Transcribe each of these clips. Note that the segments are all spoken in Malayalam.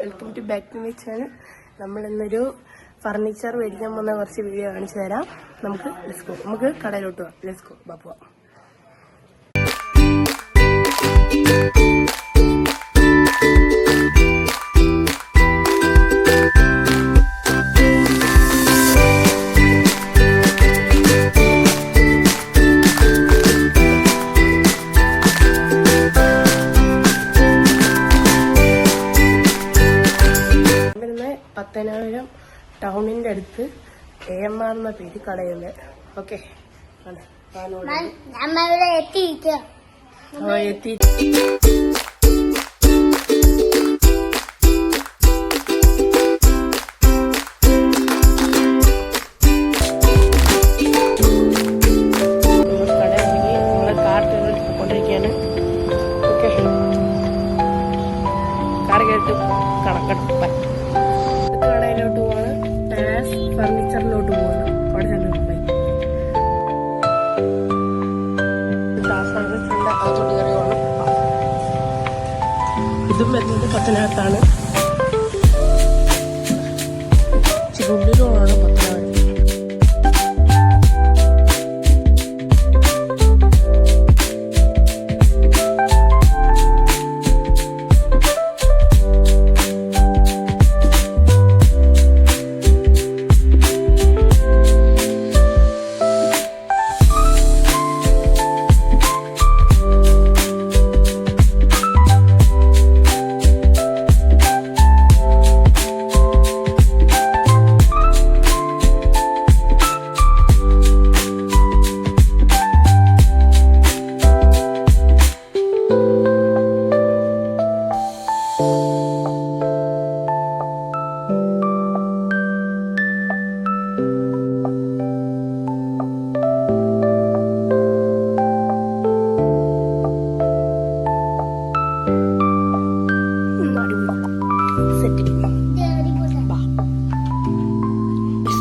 Welcome to back to my channel. നമ്മൾ ഇന്നൊരു ഫർണിച്ചർ മേടിക്കാൻ പോകുന്ന കുറച്ച് വീഡിയോ കാണിച്ചു തരാം. നമുക്ക് കടയിലോട്ട് പോവാം. Let's go. പോവാം. പത്തനാപുരം ടൗണിന്റെ അടുത്ത് AMR എന്ന പേര് കടയുണ്ട്. ഓക്കെ, എത്തി. കൊണ്ടിരിക്കുകയാണ്. ഓക്കെ, കട കേട്ട് കണക്കെടുത്ത് കടയിലോട്ട് പോവാണ്. ഫർണിച്ചറിലോട്ട് പോവാണ്. അവിടെ ചെന്നിട്ടുണ്ടായി ഇതും വരുന്നത് പത്തനകത്താണ്. ഉള്ളിലുമാണ് പത്തനാപുരം.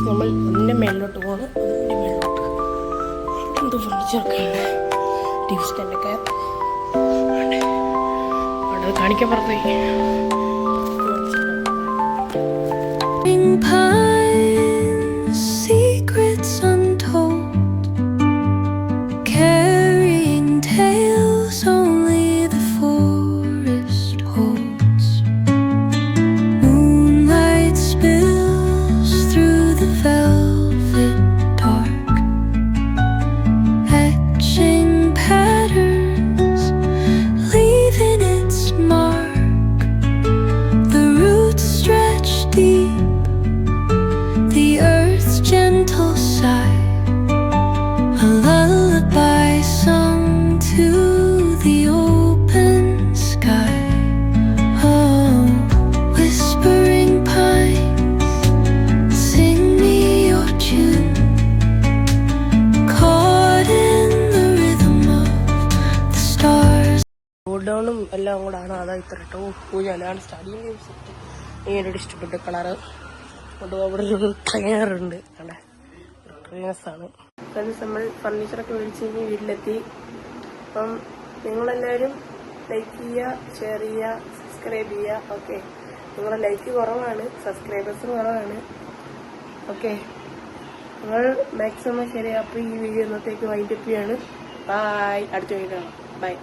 നമ്മൾ അതിൻ്റെ മേളിലോട്ട് പോകണം. അതിൻ്റെ മേളിലോട്ട് എന്ത് ഫർണിച്ചറൊക്കെ ടിവി സ്റ്റാൻഡൊക്കെ അവിടെ കാണിക്കാൻ പറഞ്ഞു. ഗോഡൗണും എല്ലാം കൂടെ ആണ്. അതാ ഇത്ര കേട്ടോ പൂജാലാണ് സ്റ്റഡിയും സെറ്റ്. എനിക്ക് ഇഷ്ടപ്പെട്ട കളറ് കൊണ്ട് അവിടെ ഒരു ക്ലീനറുണ്ട്. അവിടെ ക്ലീനേഴ്സാണ്. നമ്മൾ ഫർണിച്ചറൊക്കെ മേടിച്ച് കഴിഞ്ഞ് വീട്ടിലെത്തി. അപ്പം നിങ്ങളെല്ലാവരും ലൈക്ക് ചെയ്യുക, ഷെയർ ചെയ്യുക, സബ്സ്ക്രൈബ് ചെയ്യുക. ഓക്കെ, നിങ്ങളുടെ ലൈക്ക് കുറവാണ്, സബ്സ്ക്രൈബേഴ്സ് കുറവാണ്. ഓക്കെ, നിങ്ങൾ മാക്സിമം ശരിയാ. അപ്പോൾ ഈ വീഡിയോ ഇന്നത്തേക്ക് വൈൻഡപ്പ് ചെയ്യാണ്. ബൈ. അടുത്ത വീഡിയോ കാണാം. ബൈ.